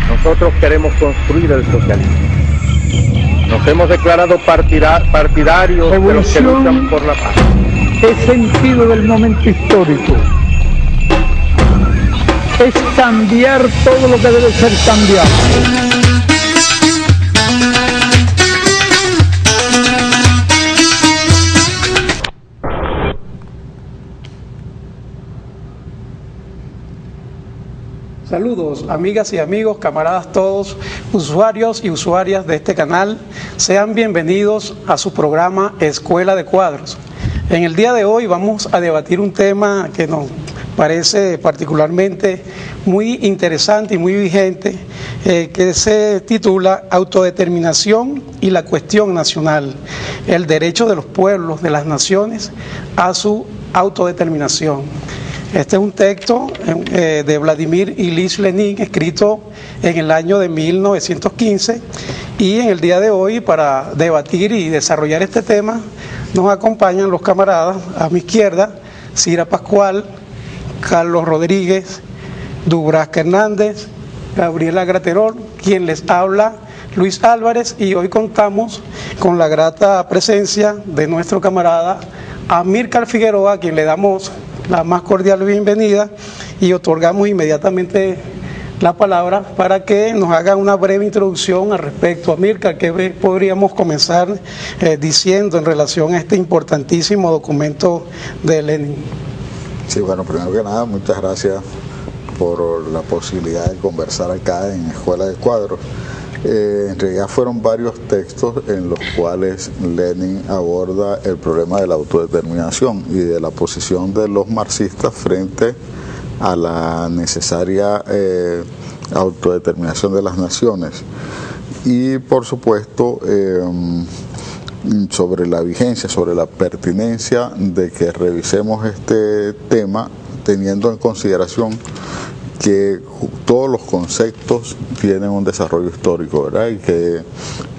Nosotros queremos construir el socialismo. Nos hemos declarado partidarios de los que luchan por la paz. Es sentido del momento histórico. Es cambiar todo lo que debe ser cambiado. Saludos, amigas y amigos, camaradas todos, usuarios y usuarias de este canal. Sean bienvenidos a su programa Escuela de Cuadros. En el día de hoy vamos a debatir un tema que nos parece particularmente muy interesante y muy vigente, que se titula Autodeterminación y la cuestión nacional, el derecho de los pueblos, de las naciones, a su autodeterminación. Este es un texto de Vladimir Ilich Lenin, escrito en el año de 1915, y en el día de hoy, para debatir y desarrollar este tema, nos acompañan los camaradas a mi izquierda: Cira Pascual, Carlos Rodríguez, Dubrasca Hernández, Gabriela Graterol, quien les habla, Luis Álvarez, y hoy contamos con la grata presencia de nuestro camarada Amílcar Figueroa, a quien le damos la más cordial bienvenida y otorgamos inmediatamente la palabra para que nos haga una breve introducción al respecto. Amílcar, ¿qué podríamos comenzar diciendo en relación a este importantísimo documento de Lenin? Sí, bueno, primero que nada, muchas gracias por la posibilidad de conversar acá en Escuela de Cuadros. En realidad fueron varios textos en los cuales Lenin aborda el problema de la autodeterminación y de la posición de los marxistas frente a la necesaria autodeterminación de las naciones. Y por supuesto sobre la vigencia, sobre la pertinencia de que revisemos este tema teniendo en consideración que todos los conceptos tienen un desarrollo histórico, ¿verdad? Y que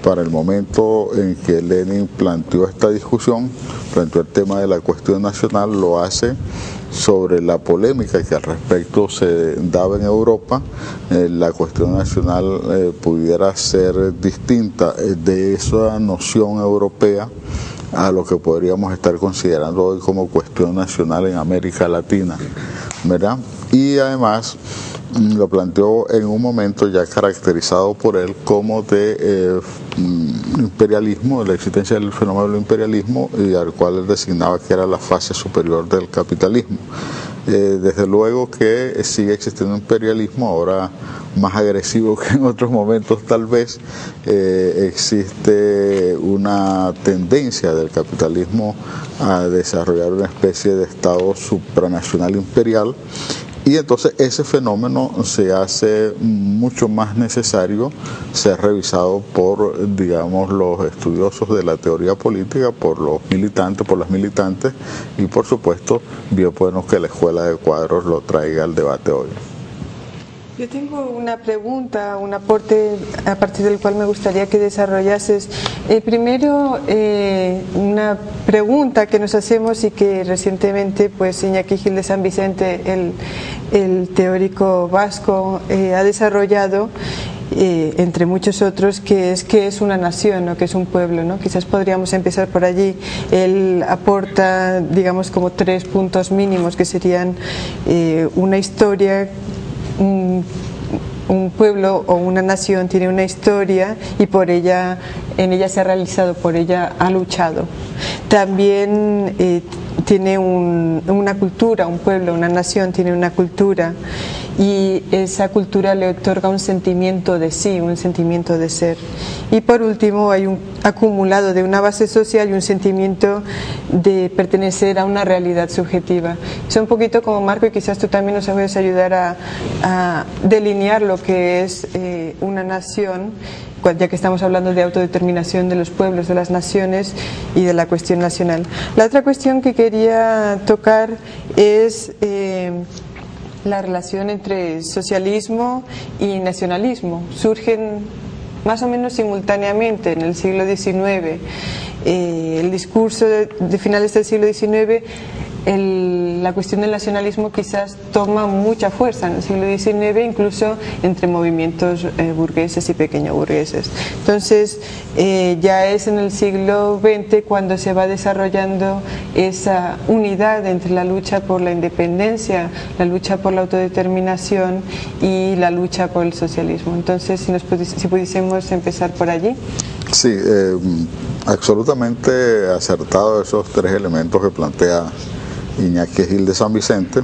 para el momento en que Lenin planteó esta discusión, planteó el tema de la cuestión nacional, lo hace sobre la polémica que al respecto se daba en Europa. La cuestión nacional pudiera ser distinta de esa noción europea a lo que podríamos estar considerando hoy como cuestión nacional en América Latina, ¿verdad? Y además lo planteó en un momento ya caracterizado por él como de imperialismo, de la existencia del fenómeno del imperialismo, y al cual él designaba que era la fase superior del capitalismo. Desde luego que sigue existiendo imperialismo, ahora más agresivo que en otros momentos tal vez. Existe una tendencia del capitalismo a desarrollar una especie de estado supranacional imperial, y entonces ese fenómeno se hace mucho más necesario ser revisado por, digamos, los estudiosos de la teoría política, por los militantes, por las militantes, y por supuesto, bien bueno que la Escuela de Cuadros lo traiga al debate hoy. Yo tengo una pregunta, un aporte a partir del cual me gustaría que desarrollases. Primero, una pregunta que nos hacemos y que recientemente pues Iñaki Gil de San Vicente, el teórico vasco, ha desarrollado, entre muchos otros, que es qué es una nación o qué es un pueblo, ¿no? Quizás podríamos empezar por allí. Él aporta, digamos, como 3 puntos mínimos, que serían una historia. Un pueblo o una nación tiene una historia y en ella se ha realizado, por ella ha luchado. También tiene una cultura, un pueblo, una nación tiene una cultura, y esa cultura le otorga un sentimiento de sí, un sentimiento de ser. Y por último hay un acumulado de una base social y un sentimiento de pertenecer a una realidad subjetiva. Es un poquito como marco, y quizás tú también nos puedes ayudar a delinear lo que es una nación, ya que estamos hablando de autodeterminación de los pueblos, de las naciones y de la cuestión nacional. La otra cuestión que quería tocar es la relación entre socialismo y nacionalismo. Surgen más o menos simultáneamente en el siglo XIX. El discurso de finales del siglo XIX, la cuestión del nacionalismo quizás toma mucha fuerza en el siglo XIX, incluso entre movimientos burgueses y pequeño burgueses. Entonces ya es en el siglo XX cuando se va desarrollando esa unidad entre la lucha por la independencia, la lucha por la autodeterminación y la lucha por el socialismo. Entonces, si pudiésemos empezar por allí. Sí, absolutamente acertado esos tres elementos que plantea Iñaki Gil de San Vicente.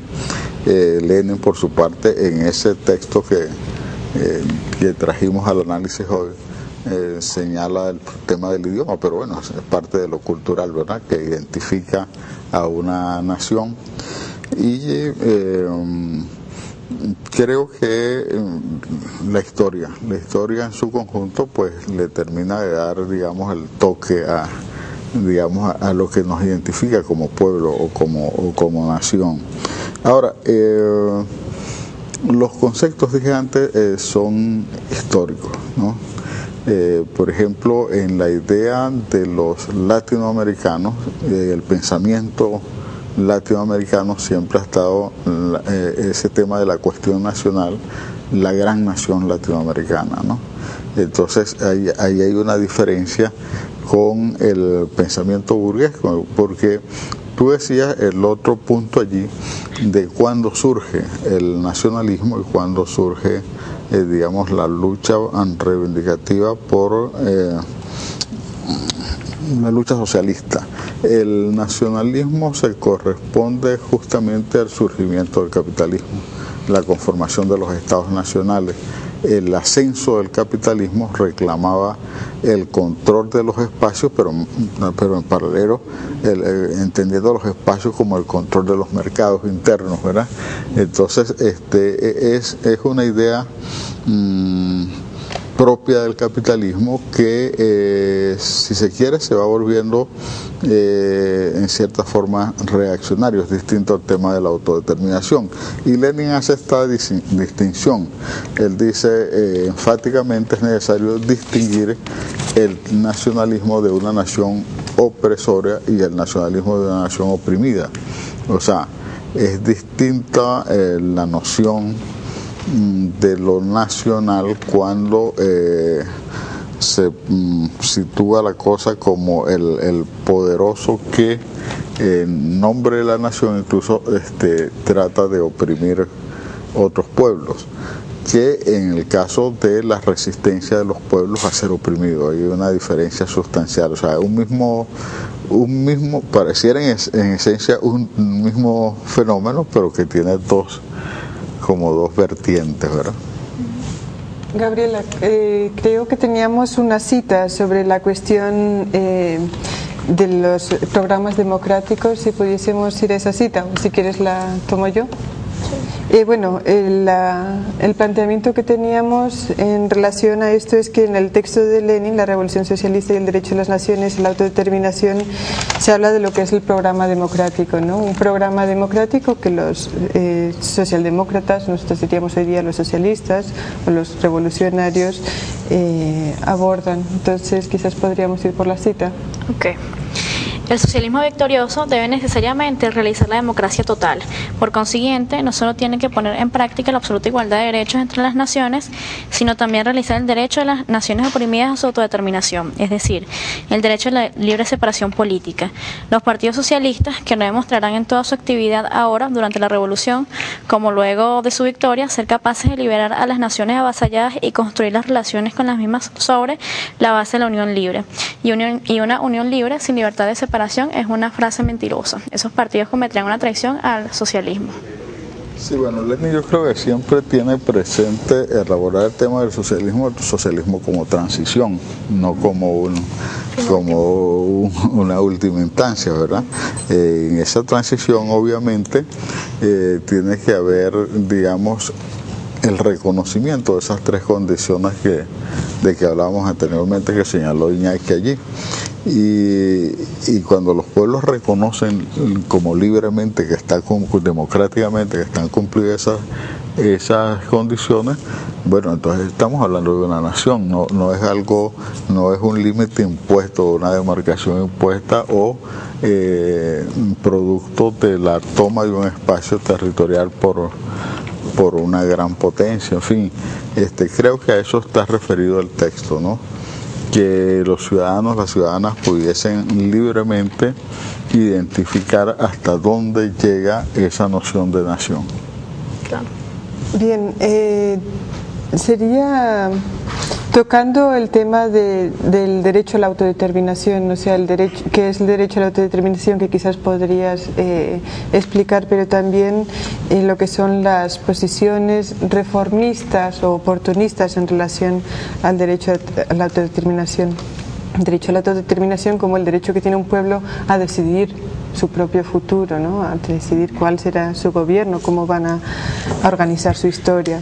Lenin, por su parte, en ese texto que trajimos al análisis hoy, señala el tema del idioma, pero bueno, es parte de lo cultural, ¿verdad?, que identifica a una nación. Y creo que la historia en su conjunto pues le termina de dar, digamos, el toque a lo que nos identifica como pueblo o como nación. Ahora, los conceptos, dije antes, son históricos, ¿no? Por ejemplo, en la idea de los latinoamericanos, el pensamiento latinoamericano siempre ha estado ese tema de la cuestión nacional, la gran nación latinoamericana, ¿no? Entonces ahí hay una diferencia con el pensamiento burgués, porque tú decías el otro punto allí de cuándo surge el nacionalismo y cuándo surge digamos, la lucha reivindicativa por la lucha socialista. El nacionalismo se corresponde justamente al surgimiento del capitalismo, la conformación de los estados nacionales. El ascenso del capitalismo reclamaba el control de los espacios, pero en paralelo entendiendo los espacios como el control de los mercados internos, ¿verdad? Entonces es una idea propia del capitalismo que, si se quiere, se va volviendo en cierta forma reaccionario. Es distinto al tema de la autodeterminación. Y Lenin hace esta distinción. Él dice enfáticamente es necesario distinguir el nacionalismo de una nación opresora y el nacionalismo de una nación oprimida. O sea, es distinta la noción de lo nacional cuando se sitúa la cosa como el poderoso que en nombre de la nación incluso trata de oprimir otros pueblos, que en el caso de la resistencia de los pueblos a ser oprimidos hay una diferencia sustancial. O sea, un mismo pareciera en esencia un mismo fenómeno, pero que tiene dos vertientes, ¿verdad? Gabriela, creo que teníamos una cita sobre la cuestión de los programas democráticos, si pudiésemos ir a esa cita, o si quieres la tomo yo. Bueno, el planteamiento que teníamos en relación a esto es que en el texto de Lenin, la Revolución Socialista y el Derecho de las Naciones y la Autodeterminación, se habla de lo que es el programa democrático, ¿no? Un programa democrático que los socialdemócratas, nosotros diríamos hoy día los socialistas o los revolucionarios, abordan. Entonces quizás podríamos ir por la cita. Ok. El socialismo victorioso debe necesariamente realizar la democracia total. Por consiguiente, no solo tiene que poner en práctica la absoluta igualdad de derechos entre las naciones, sino también realizar el derecho de las naciones oprimidas a su autodeterminación, es decir, el derecho a la libre separación política. Los partidos socialistas, que no demostrarán en toda su actividad ahora, durante la revolución, como luego de su victoria, ser capaces de liberar a las naciones avasalladas y construir las relaciones con las mismas sobre la base de la unión libre. Y una unión libre sin libertad de separación es una frase mentirosa. Esos partidos cometerían una traición al socialismo. Sí, bueno, Lenin yo creo que siempre tiene presente elaborar el tema del socialismo como transición, no como una última instancia, ¿verdad? En esa transición, obviamente, tiene que haber, digamos, el reconocimiento de esas tres condiciones de que hablábamos anteriormente, que señaló Iñaki allí. Y cuando los pueblos reconocen como libremente democráticamente que están cumplidas esas condiciones, Bueno, entonces estamos hablando de una nación, no es algo, no es un límite impuesto, una demarcación impuesta o producto de la toma de un espacio territorial por una gran potencia. En fin, creo que a eso está referido el texto, ¿no? Que los ciudadanos, las ciudadanas pudiesen libremente identificar hasta dónde llega esa noción de nación. Claro. Bien, sería tocando el tema del derecho a la autodeterminación, o sea, el derecho, ¿qué es el derecho a la autodeterminación? Que quizás podrías explicar, pero también lo que son las posiciones reformistas o oportunistas en relación al derecho a la autodeterminación. El derecho a la autodeterminación como el derecho que tiene un pueblo a decidir su propio futuro, ¿no? A decidir cuál será su gobierno, cómo van a organizar su historia.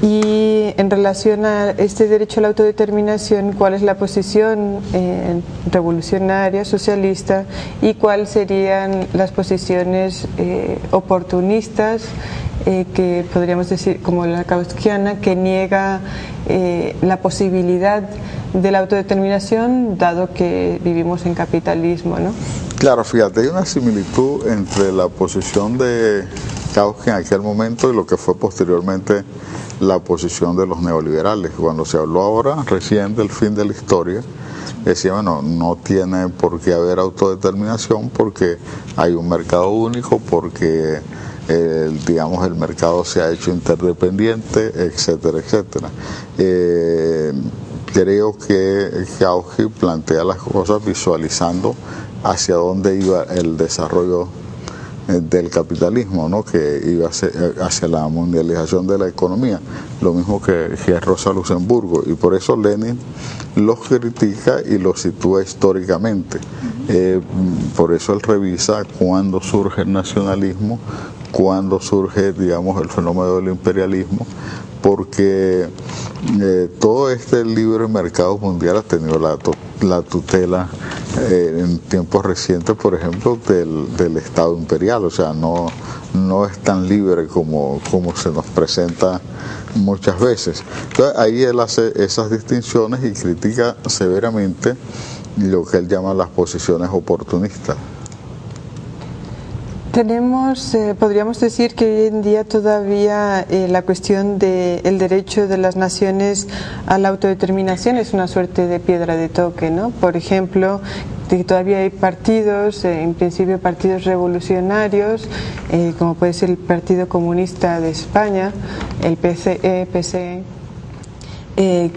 Y en relación a este derecho a la autodeterminación, ¿cuál es la posición revolucionaria, socialista, y cuáles serían las posiciones oportunistas, que podríamos decir como la kautskiana, que niega la posibilidad de la autodeterminación dado que vivimos en capitalismo, ¿no? Claro, fíjate, hay una similitud entre la posición de Kautsky en aquel momento y lo que fue posteriormente la posición de los neoliberales. Cuando se habló ahora, recién del fin de la historia, decía, bueno, no tiene por qué haber autodeterminación porque hay un mercado único, porque digamos el mercado se ha hecho interdependiente, etcétera, etcétera. Creo que Kautsky plantea las cosas visualizando hacia dónde iba el desarrollo del capitalismo, ¿no? Que iba hacia la mundialización de la economía, lo mismo que Rosa Luxemburgo, y por eso Lenin los critica y los sitúa históricamente. Por eso él revisa cuándo surge el nacionalismo, cuándo surge, digamos, el fenómeno del imperialismo, porque todo este libre mercado mundial ha tenido la tutela en tiempos recientes, por ejemplo, del Estado imperial, o sea, no es tan libre como se nos presenta muchas veces. Entonces ahí él hace esas distinciones y critica severamente lo que él llama las posiciones oportunistas. Podríamos decir que hoy en día todavía la cuestión del derecho de las naciones a la autodeterminación es una suerte de piedra de toque, ¿no? Por ejemplo, que todavía hay partidos, en principio partidos revolucionarios, como puede ser el Partido Comunista de España, el PCE,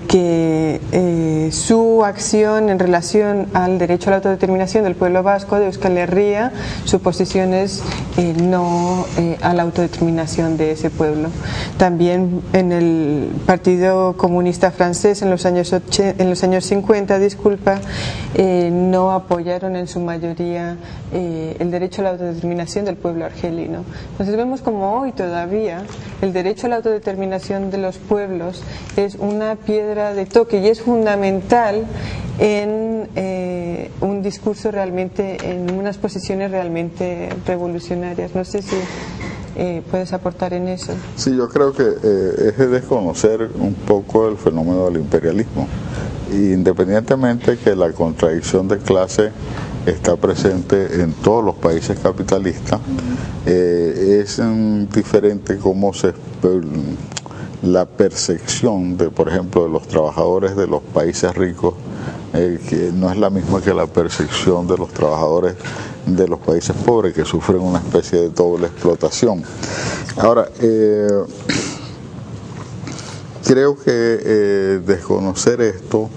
que su acción en relación al derecho a la autodeterminación del pueblo vasco de Euskal Herria, su posición es no a la autodeterminación de ese pueblo. También en el Partido Comunista francés en los años 50, no apoyaron en su mayoría el derecho a la autodeterminación del pueblo argelino. Entonces vemos como hoy todavía el derecho a la autodeterminación de los pueblos es una piedra de toque y es fundamental en un discurso realmente, en unas posiciones realmente revolucionarias. No sé si puedes aportar en eso. Sí, yo creo que es de desconocer un poco el fenómeno del imperialismo, independientemente que la contradicción de clase está presente en todos los países capitalistas. Es diferente cómo la percepción de, por ejemplo, de los trabajadores de los países ricos, que no es la misma que la percepción de los trabajadores de los países pobres, que sufren una especie de doble explotación. Ahora, creo que desconocer esto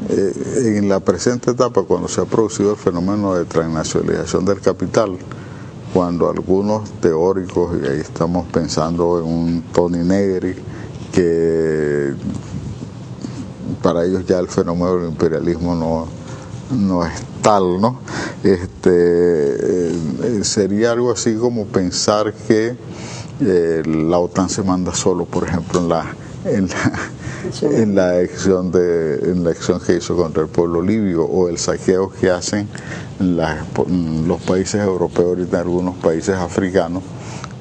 en la presente etapa, cuando se ha producido el fenómeno de transnacionalización del capital, cuando algunos teóricos, y ahí estamos pensando en un Tony Negri, que para ellos ya el fenómeno del imperialismo no es tal, ¿no? Sería algo así como pensar que la OTAN se manda solo, por ejemplo, en la acción que hizo contra el pueblo libio, o el saqueo que hacen los países europeos y en algunos países africanos,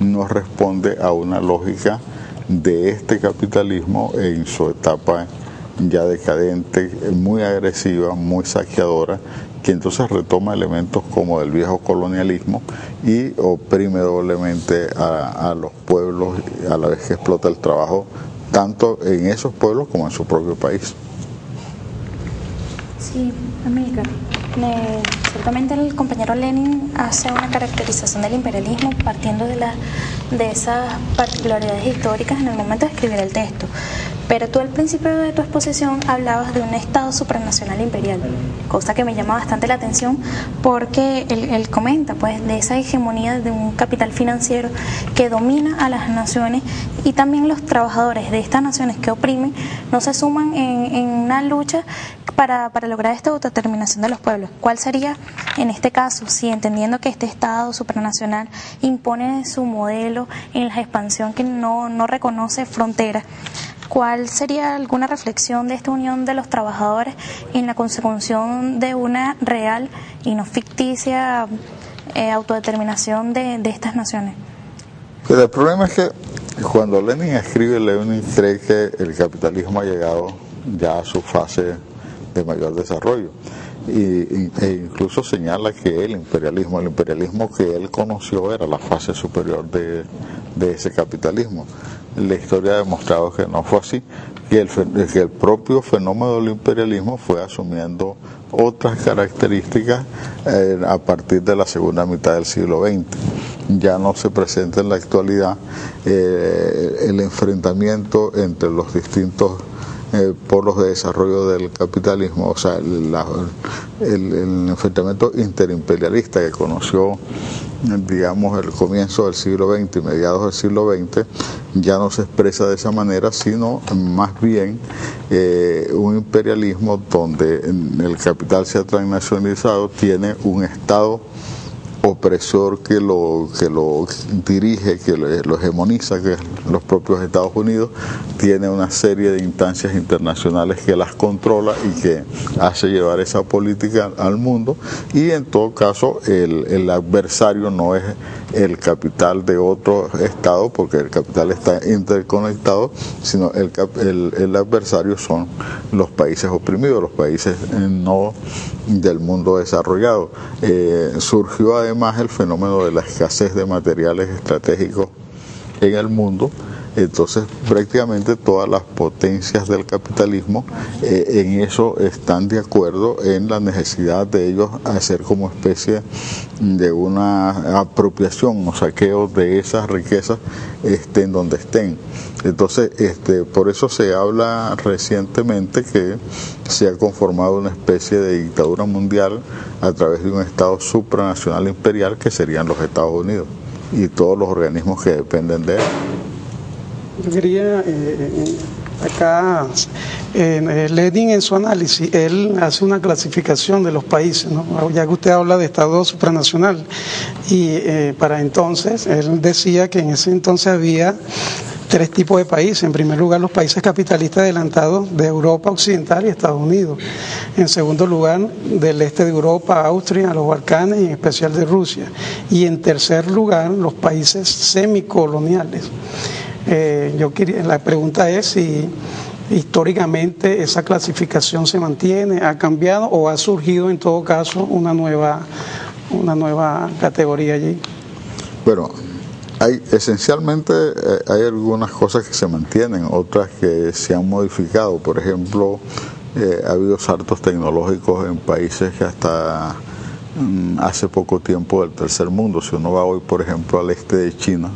no responde a una lógica de este capitalismo en su etapa ya decadente, muy agresiva, muy saqueadora, que entonces retoma elementos como del viejo colonialismo y oprime doblemente a los pueblos, a la vez que explota el trabajo tanto en esos pueblos como en su propio país. Sí, Amílcar. Ciertamente el compañero Lenin hace una caracterización del imperialismo partiendo de esas particularidades históricas en el momento de escribir el texto. Pero tú al principio de tu exposición hablabas de un Estado supranacional imperial, cosa que me llama bastante la atención porque él comenta pues de esa hegemonía de un capital financiero que domina a las naciones, y también los trabajadores de estas naciones que oprimen no se suman en una lucha para lograr esta autodeterminación de los pueblos. ¿Cuál sería en este caso, si entendiendo que este Estado supranacional impone su modelo en la expansión que no reconoce fronteras, cuál sería alguna reflexión de esta unión de los trabajadores en la consecución de una real y no ficticia autodeterminación de estas naciones? Pero el problema es que cuando Lenin escribe, Lenin cree que el capitalismo ha llegado ya a su fase de mayor desarrollo e incluso señala que el imperialismo que él conoció era la fase superior de ese capitalismo. La historia ha demostrado que no fue así, que el propio fenómeno del imperialismo fue asumiendo otras características a partir de la segunda mitad del siglo XX. Ya no se presenta en la actualidad el enfrentamiento entre los distintos polos de desarrollo del capitalismo, o sea, el enfrentamiento interimperialista que conoció, digamos, el comienzo del siglo XX y mediados del siglo XX, ya no se expresa de esa manera, sino más bien un imperialismo donde el capital se ha transnacionalizado, tiene un Estado opresor que lo dirige, que lo hegemoniza, que es los propios Estados Unidos, tiene una serie de instancias internacionales que las controla y que hace llevar esa política al mundo, y en todo caso el adversario no es el capital de otro Estado, porque el capital está interconectado, sino el adversario son los países oprimidos, los países no del mundo desarrollado. Surgió además el fenómeno de la escasez de materiales estratégicos en el mundo. Entonces prácticamente todas las potencias del capitalismo en eso están de acuerdo en la necesidad de ellos hacer como especie de una apropiación o saqueo de esas riquezas estén donde estén. Entonces por eso se habla recientemente que se ha conformado una especie de dictadura mundial a través de un Estado supranacional imperial que serían los Estados Unidos y todos los organismos que dependen de él. Yo quería, acá, Lenin en su análisis, él hace una clasificación de los países, ¿no? Ya que usted habla de Estado supranacional, y para entonces, él decía que en ese entonces había tres tipos de países. En primer lugar, los países capitalistas adelantados de Europa Occidental y Estados Unidos. En segundo lugar, del este de Europa, Austria, los Balcanes y en especial de Rusia. Y en tercer lugar, los países semicoloniales. La pregunta es si históricamente esa clasificación se mantiene, ha cambiado o ha surgido en todo caso una nueva categoría allí. Bueno, esencialmente hay algunas cosas que se mantienen, otras que se han modificado. Por ejemplo, ha habido saltos tecnológicos en países que hasta hace poco tiempo del tercer mundo. Si uno va hoy, por ejemplo, al este de China,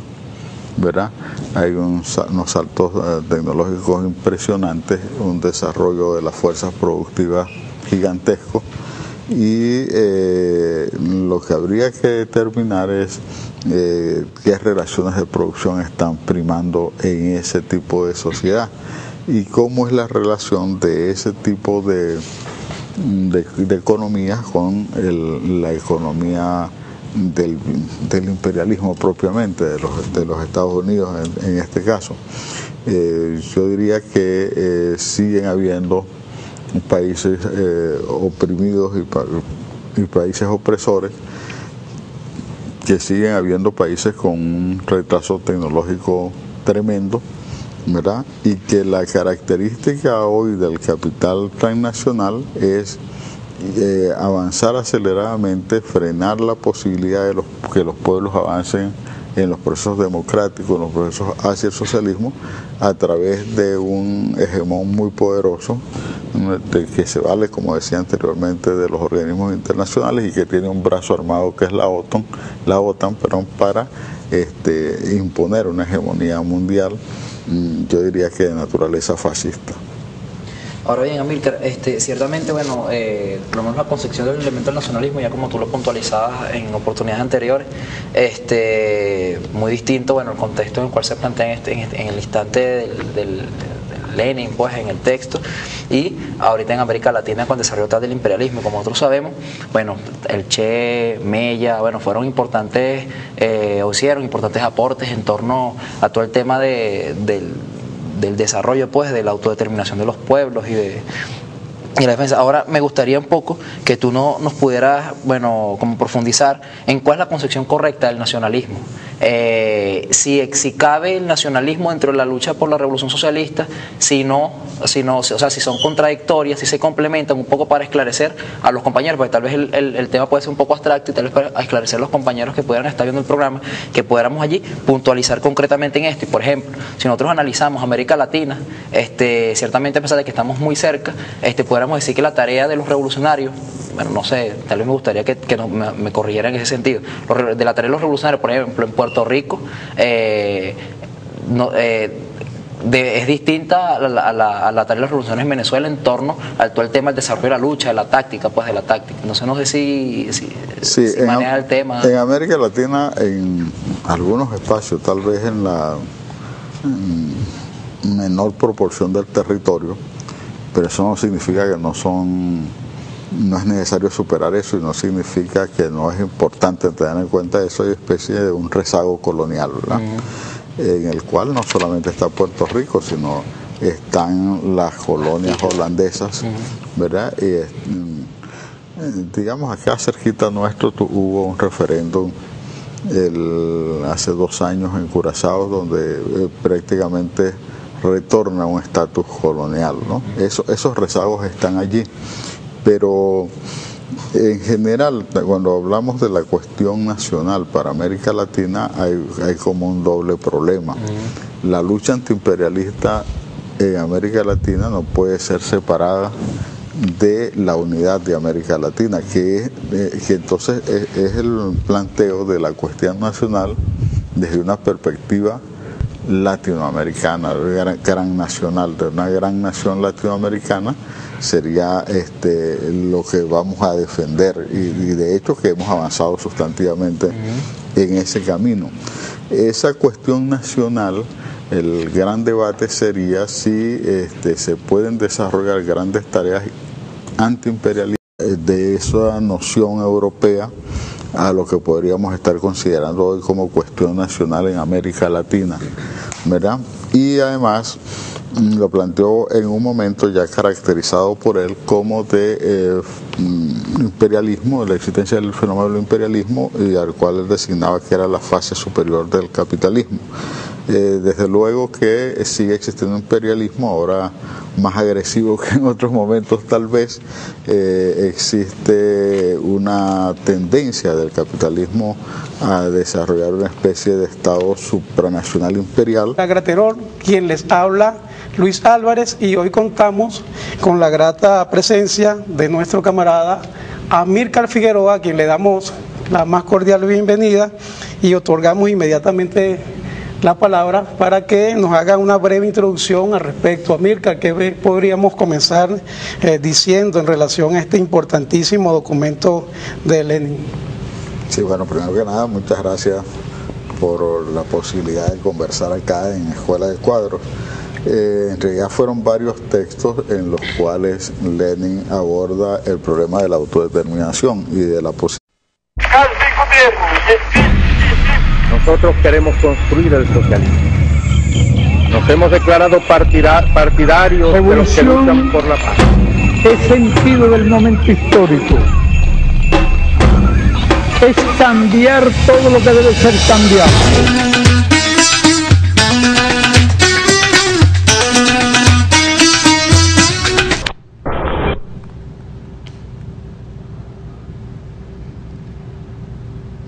¿verdad? Hay unos saltos tecnológicos impresionantes, un desarrollo de las fuerzas productivas gigantesco, y lo que habría que determinar es qué relaciones de producción están primando en ese tipo de sociedad y cómo es la relación de ese tipo de economías con la economía del imperialismo propiamente, de los Estados Unidos en este caso. Yo diría que siguen habiendo países oprimidos y países opresores, que siguen habiendo países con un retraso tecnológico tremendo, ¿verdad? Y que la característica hoy del capital transnacional es avanzar aceleradamente, frenar la posibilidad de que los pueblos avancen en los procesos democráticos, en los procesos hacia el socialismo, a través de un hegemón muy poderoso, que se vale, como decía anteriormente, de los organismos internacionales y que tiene un brazo armado que es la OTAN, para imponer una hegemonía mundial, yo diría que de naturaleza fascista. Ahora bien, Amílcar, ciertamente, bueno, por lo menos la concepción del elemento del nacionalismo, ya como tú lo puntualizabas en oportunidades anteriores, muy distinto, bueno, el contexto en el cual se plantea en el instante del Lenin, pues, en el texto, y ahorita en América Latina con el desarrollo tal del imperialismo. Como nosotros sabemos, bueno, el Che, Mella, bueno, fueron importantes, o hicieron importantes aportes en torno a todo el tema del desarrollo, pues, de la autodeterminación de los pueblos y la defensa. Ahora me gustaría un poco que tú nos pudieras, bueno, como profundizar en cuál es la concepción correcta del nacionalismo. Si cabe el nacionalismo dentro de la lucha por la revolución socialista, si son contradictorias, si se complementan, un poco para esclarecer a los compañeros, porque tal vez el tema puede ser un poco abstracto, y tal vez para esclarecer a los compañeros que pudieran estar viendo el programa, que pudiéramos allí puntualizar concretamente en esto. Y por ejemplo, si nosotros analizamos América Latina, ciertamente, a pesar de que estamos muy cerca, pudiéramos decir que la tarea de los revolucionarios, bueno, no sé, tal vez me gustaría que me corrigieran en ese sentido, de la tarea de los revolucionarios, por ejemplo, en Puerto Rico, es distinta a la tarea de los revolucionarios en Venezuela en torno al todo el tema del desarrollo de la lucha, de la táctica, pues, de la táctica. No sé si maneja el tema. En América Latina, en algunos espacios, tal vez en la menor proporción del territorio, pero eso no significa que no es necesario superar eso, y no significa que no es importante tener en cuenta eso. Hay especie de un rezago colonial, ¿verdad? En el cual no solamente está Puerto Rico, sino están las colonias holandesas, ¿verdad? Y digamos, acá cerquita nuestro hubo un referéndum hace 2 años en Curazao, donde prácticamente retorna un estatus colonial, ¿no? Esos rezagos están allí, pero en general, cuando hablamos de la cuestión nacional para América Latina, hay como un doble problema. La lucha antiimperialista en América Latina no puede ser separada de la unidad de América Latina, que entonces es el planteo de la cuestión nacional desde una perspectiva latinoamericana, gran nacional, de una gran nación latinoamericana sería lo que vamos a defender, y de hecho que hemos avanzado sustantivamente en ese camino. Esa cuestión nacional, el gran debate sería si se pueden desarrollar grandes tareas antiimperialistas de esa noción europea a lo que podríamos estar considerando hoy como cuestión nacional en América Latina, ¿verdad? Y además lo planteó en un momento ya caracterizado por él como de imperialismo, la existencia del fenómeno del imperialismo, y al cual él designaba que era la fase superior del capitalismo. Desde luego que sigue existiendo imperialismo, ahora más agresivo que en otros momentos tal vez. Existe una tendencia del capitalismo a desarrollar una especie de Estado supranacional imperial. Graterol, quien les habla, Luis Álvarez, y hoy contamos con la grata presencia de nuestro camarada Amílcar Figueroa, a quien le damos la más cordial bienvenida y otorgamos inmediatamente la palabra para que nos haga una breve introducción al respecto. Amílcar, ¿qué podríamos comenzar diciendo en relación a este importantísimo documento de Lenin? Sí, bueno, primero que nada, muchas gracias por la posibilidad de conversar acá en Escuela de Cuadros. En realidad fueron varios textos en los cuales Lenin aborda el problema de la autodeterminación y de la posibilidad. Nosotros queremos construir el socialismo. Nos hemos declarado partidarios de los que luchan por la paz. Es sentido del momento histórico. Es cambiar todo lo que debe ser cambiado.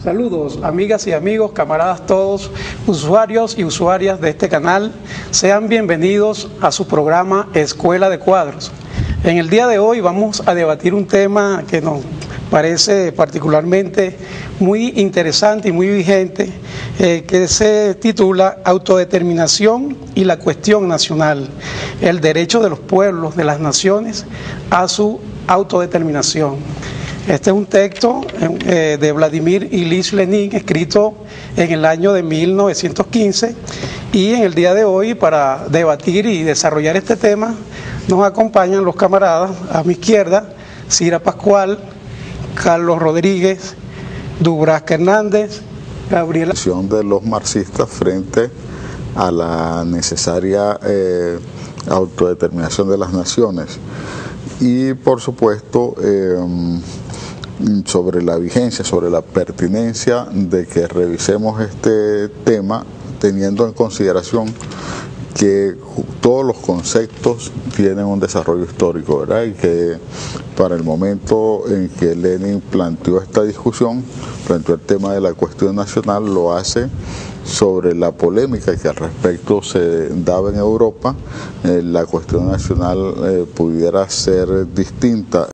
Saludos, amigas y amigos, camaradas todos, usuarios y usuarias de este canal. Sean bienvenidos a su programa Escuela de Cuadros. En el día de hoy vamos a debatir un tema que nos parece particularmente muy interesante y muy vigente, que se titula Autodeterminación y la cuestión nacional, el derecho de los pueblos, de las naciones, a su autodeterminación. Este es un texto de Vladimir Ilich Lenin, escrito en el año de 1915, y en el día de hoy, para debatir y desarrollar este tema, nos acompañan los camaradas a mi izquierda: Cira Pascual, Carlos Rodríguez, Dubrasca Hernández, Gabriela. De los marxistas frente a la necesaria autodeterminación de las naciones, y por supuesto sobre la vigencia, sobre la pertinencia de que revisemos este tema teniendo en consideración que todos los conceptos tienen un desarrollo histórico, ¿verdad? Y que para el momento en que Lenin planteó esta discusión, planteó el tema de la cuestión nacional, lo hace sobre la polémica que al respecto se daba en Europa. La cuestión nacional pudiera ser distinta